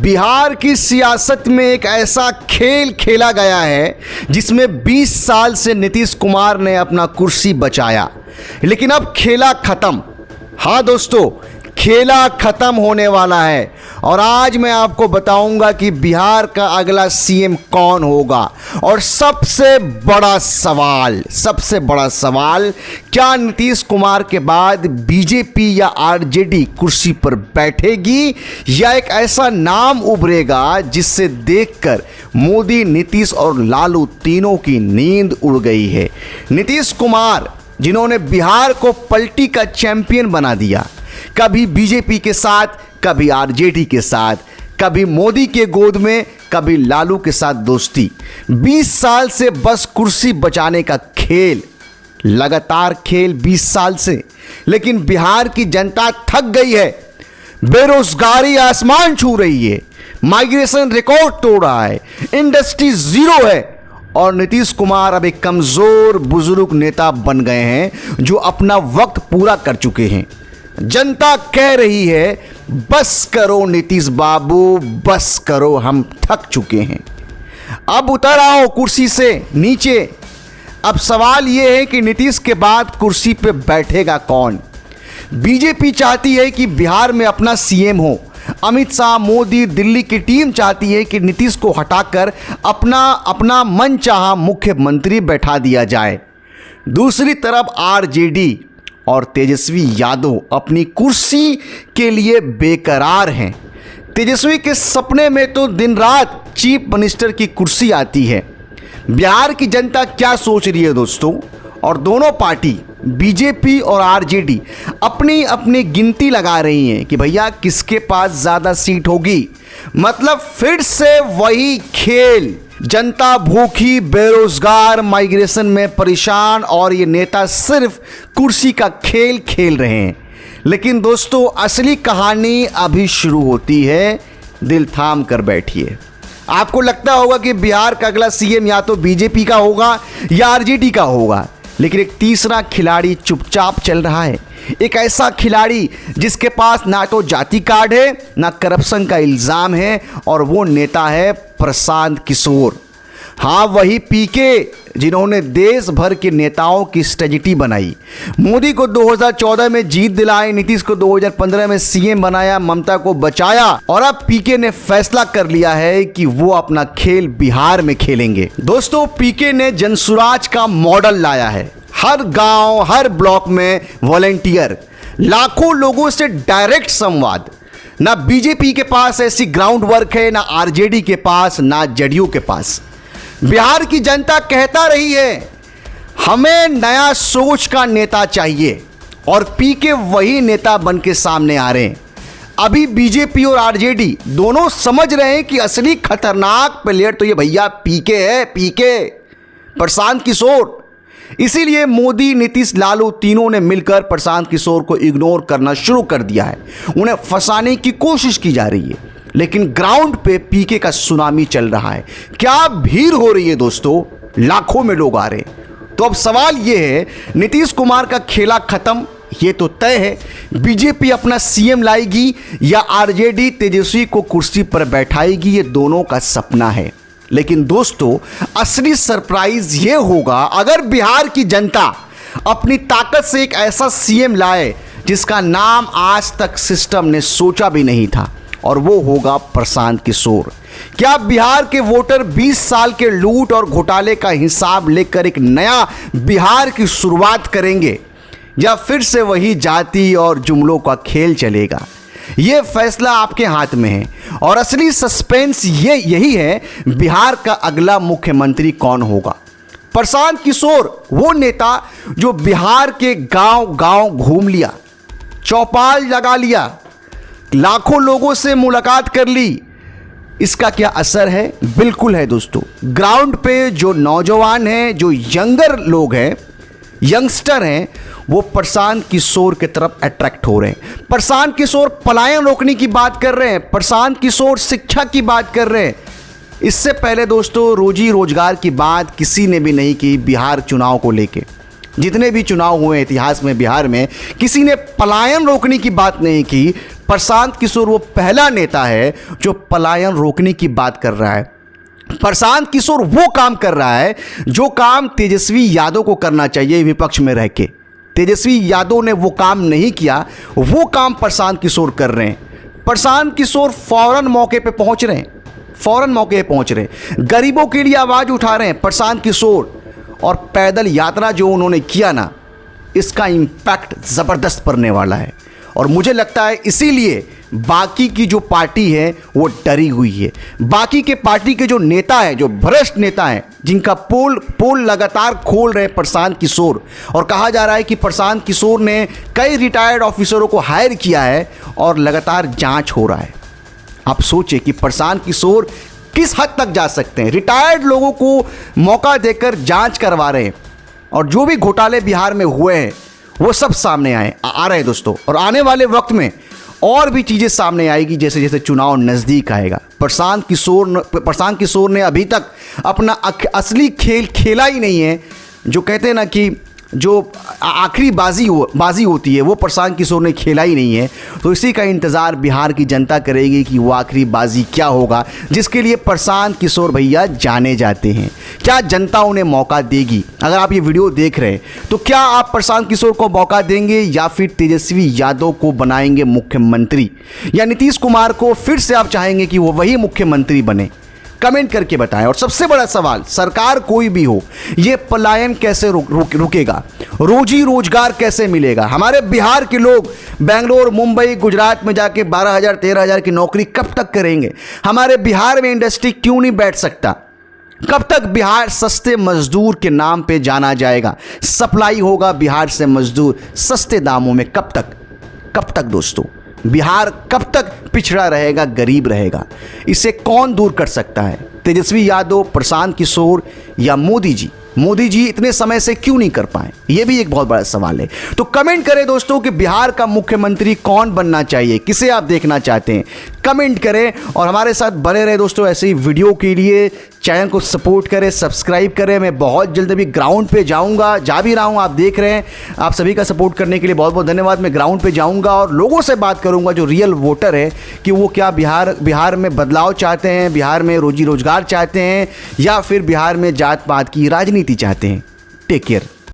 बिहार की सियासत में एक ऐसा खेल खेला गया है जिसमें 20 साल से नीतीश कुमार ने अपना कुर्सी बचाया, लेकिन अब खेला खत्म। हाँ दोस्तों, खेला खत्म होने वाला है और आज मैं आपको बताऊंगा कि बिहार का अगला सीएम कौन होगा। और सबसे बड़ा सवाल, क्या नीतीश कुमार के बाद बीजेपी या आरजेडी कुर्सी पर बैठेगी या एक ऐसा नाम उभरेगा जिससे देखकर मोदी, नीतीश और लालू तीनों की नींद उड़ गई है। नीतीश कुमार जिन्होंने बिहार को पलटी का चैंपियन बना दिया, कभी बीजेपी के साथ, कभी आरजेडी के साथ, कभी मोदी के गोद में, कभी लालू के साथ दोस्ती। 20 साल से बस कुर्सी बचाने का खेल, लगातार खेल 20 साल से। लेकिन बिहार की जनता थक गई है। बेरोजगारी आसमान छू रही है, माइग्रेशन रिकॉर्ड तोड़ रहा है, इंडस्ट्री जीरो है और नीतीश कुमार अब एक कमजोर बुजुर्ग नेता बन गए हैं जो अपना वक्त पूरा कर चुके हैं। जनता कह रही है बस करो नीतीश बाबू, बस करो, हम थक चुके हैं। अब उतर आओ कुर्सी से नीचे। अब सवाल यह है कि नीतीश के बाद कुर्सी पे बैठेगा कौन। बीजेपी चाहती है कि बिहार में अपना सीएम हो। अमित शाह, मोदी, दिल्ली की टीम चाहती है कि नीतीश को हटाकर अपना मनचाहा मुख्यमंत्री बैठा दिया जाए। दूसरी तरफ आरजेडी और तेजस्वी यादव अपनी कुर्सी के लिए बेकरार हैं। तेजस्वी के सपने में तो दिन रात चीफ मिनिस्टर की कुर्सी आती है। बिहार की जनता क्या सोच रही है दोस्तों? और दोनों पार्टी बीजेपी और आरजेडी अपनी अपनी गिनती लगा रही हैं कि भैया किसके पास ज़्यादा सीट होगी। मतलब फिर से वही खेल, जनता भूखी, बेरोजगार, माइग्रेशन में परेशान और ये नेता सिर्फ कुर्सी का खेल खेल रहे हैं। लेकिन दोस्तों, असली कहानी अभी शुरू होती है। दिल थाम कर बैठिए। आपको लगता होगा कि बिहार का अगला सीएम या तो बीजेपी का होगा या आरजेडी का होगा, लेकिन एक तीसरा खिलाड़ी चुपचाप चल रहा है। एक ऐसा खिलाड़ी जिसके पास ना तो जाति कार्ड है, ना करप्शन का इल्ज़ाम है, और वो नेता है प्रशांत किशोर। हाँ, वही पीके जिन्होंने देश भर के नेताओं की स्ट्रेटजी बनाई। मोदी को 2014 में जीत दिलाई, नीतीश को 2015 में सीएम बनाया, ममता को बचाया और अब पीके ने फैसला कर लिया है कि वो अपना खेल बिहार में खेलेंगे। दोस्तों, पीके ने जनसुराज का मॉडल लाया है। हर गांव, हर ब्लॉक में वॉलेंटियर, लाखों लोगों से डायरेक्ट संवाद। ना बीजेपी के पास ऐसी ग्राउंड वर्क है, ना आरजेडी के पास, ना जेडीयू के पास। बिहार की जनता कहता रही है हमें नया सोच का नेता चाहिए और पीके वही नेता बन के सामने आ रहे हैं। अभी बीजेपी और आरजेडी दोनों समझ रहे हैं कि असली खतरनाक प्लेयर तो ये भैया पीके है, पीके, प्रशांत किशोर। इसीलिए मोदी, नीतीश, लालू तीनों ने मिलकर प्रशांत किशोर को इग्नोर करना शुरू कर दिया है। उन्हें फंसाने की कोशिश की जा रही है, लेकिन ग्राउंड पे पीके का सुनामी चल रहा है। क्या भीड़ हो रही है दोस्तों, लाखों में लोग आ रहे हैं। तो अब सवाल यह है, नीतीश कुमार का खेला खत्म, ये तो तय है। बीजेपी अपना सीएम लाएगी या आरजेडी तेजस्वी को कुर्सी पर बैठाएगी, ये दोनों का सपना है। लेकिन दोस्तों, असली सरप्राइज ये होगा अगर बिहार की जनता अपनी ताकत से एक ऐसा सीएम लाए जिसका नाम आज तक सिस्टम ने सोचा भी नहीं था, और वो होगा प्रशांत किशोर। क्या बिहार के वोटर 20 साल के लूट और घोटाले का हिसाब लेकर एक नया बिहार की शुरुआत करेंगे, या फिर से वही जाति और जुमलों का खेल चलेगा? ये फैसला आपके हाथ में है। और असली सस्पेंस यही है, बिहार का अगला मुख्यमंत्री कौन होगा। प्रशांत किशोर वो नेता जो बिहार के गांव गांव घूम लिया, चौपाल लगा लिया, लाखों लोगों से मुलाकात कर ली। इसका क्या असर है? बिल्कुल है दोस्तों। ग्राउंड पे जो नौजवान हैं, जो यंगर लोग हैं, यंगस्टर हैं, वो प्रशांत किशोर की तरफ अट्रैक्ट हो रहे हैं। प्रशांत किशोर पलायन रोकने की बात कर रहे हैं, प्रशांत किशोर शिक्षा की बात कर रहे हैं। इससे पहले दोस्तों रोजी रोजगार की बात किसी ने भी नहीं की बिहार चुनाव को लेके। जितने भी चुनाव हुए इतिहास में बिहार में, किसी ने पलायन रोकने की बात नहीं की। प्रशांत किशोर वो पहला नेता है जो पलायन रोकने की बात कर रहा है। प्रशांत किशोर वो काम कर रहा है जो काम तेजस्वी यादव को करना चाहिए विपक्ष में रह के। तेजस्वी यादव ने वो काम नहीं किया, वो काम प्रशांत किशोर कर रहे हैं। प्रशांत किशोर फौरन मौके पे पहुंच रहे हैं, फौरन मौके पे पहुंच रहे हैं, गरीबों के लिए आवाज़ उठा रहे हैं प्रशांत किशोर। और पैदल यात्रा जो उन्होंने किया ना, इसका इम्पैक्ट ज़बरदस्त पड़ने वाला है। और मुझे लगता है इसीलिए बाकी की जो पार्टी है वो डरी हुई है। बाकी के पार्टी के जो नेता हैं, जो भ्रष्ट नेता हैं, जिनका पोल लगातार खोल रहे हैं प्रशांत किशोर, और कहा जा रहा है कि प्रशांत किशोर ने कई रिटायर्ड ऑफिसरों को हायर किया है और लगातार जांच हो रहा है। आप सोचिए कि प्रशांत किशोर किस हद तक जा सकते हैं। रिटायर्ड लोगों को मौका देकर जांच करवा रहे हैं और जो भी घोटाले बिहार में हुए हैं वो सब सामने आ रहे हैं दोस्तों। और आने वाले वक्त में और भी चीज़ें सामने आएगी जैसे जैसे चुनाव नज़दीक आएगा। प्रशांत किशोर ने अभी तक अपना असली खेल खेला ही नहीं है। जो कहते हैं ना कि जो आखिरी बाजी होती है वो प्रशांत किशोर ने खेला ही नहीं है। तो इसी का इंतज़ार बिहार की जनता करेगी कि वो आखिरी बाजी क्या होगा जिसके लिए प्रशांत किशोर भैया जाने जाते हैं। क्या जनता उन्हें मौका देगी? अगर आप ये वीडियो देख रहे हैं तो क्या आप प्रशांत किशोर को मौका देंगे या फिर तेजस्वी यादव को बनाएंगे मुख्यमंत्री, या नीतीश कुमार को फिर से आप चाहेंगे कि वो वही मुख्यमंत्री बने? कमेंट करके बताएं। और सबसे बड़ा सवाल, सरकार कोई भी हो, ये पलायन कैसे रुकेगा? रोजी रोजगार कैसे मिलेगा? हमारे बिहार के लोग बेंगलोर, मुंबई, गुजरात में जाके 12,000 13,000 की नौकरी कब तक करेंगे? हमारे बिहार में इंडस्ट्री क्यों नहीं बैठ सकता? कब तक बिहार सस्ते मजदूर के नाम पे जाना जाएगा? सप्लाई होगा बिहार से मजदूर सस्ते दामों में। कब तक दोस्तों? बिहार कब तक पिछड़ा रहेगा, गरीब रहेगा? इसे कौन दूर कर सकता है? तेजस्वी यादव, प्रशांत किशोर या मोदी जी? मोदी जी इतने समय से क्यों नहीं कर पाए? ये भी एक बहुत बड़ा सवाल है। तो कमेंट करें दोस्तों कि बिहार का मुख्यमंत्री कौन बनना चाहिए, किसे आप देखना चाहते हैं? कमेंट करें और हमारे साथ बने रहे दोस्तों। ऐसे ही वीडियो के लिए चैनल को सपोर्ट करें, सब्सक्राइब करें। मैं बहुत जल्द अभी ग्राउंड पे जाऊंगा, जा भी रहा हूं, आप देख रहे हैं। आप सभी का सपोर्ट करने के लिए बहुत बहुत धन्यवाद। मैं ग्राउंड पे जाऊंगा और लोगों से बात करूंगा जो रियल वोटर है कि वो क्या बिहार में बदलाव चाहते हैं, बिहार में रोजी रोजगार चाहते हैं, या फिर बिहार में जात पात की राजनीति चाहते हैं। Take care.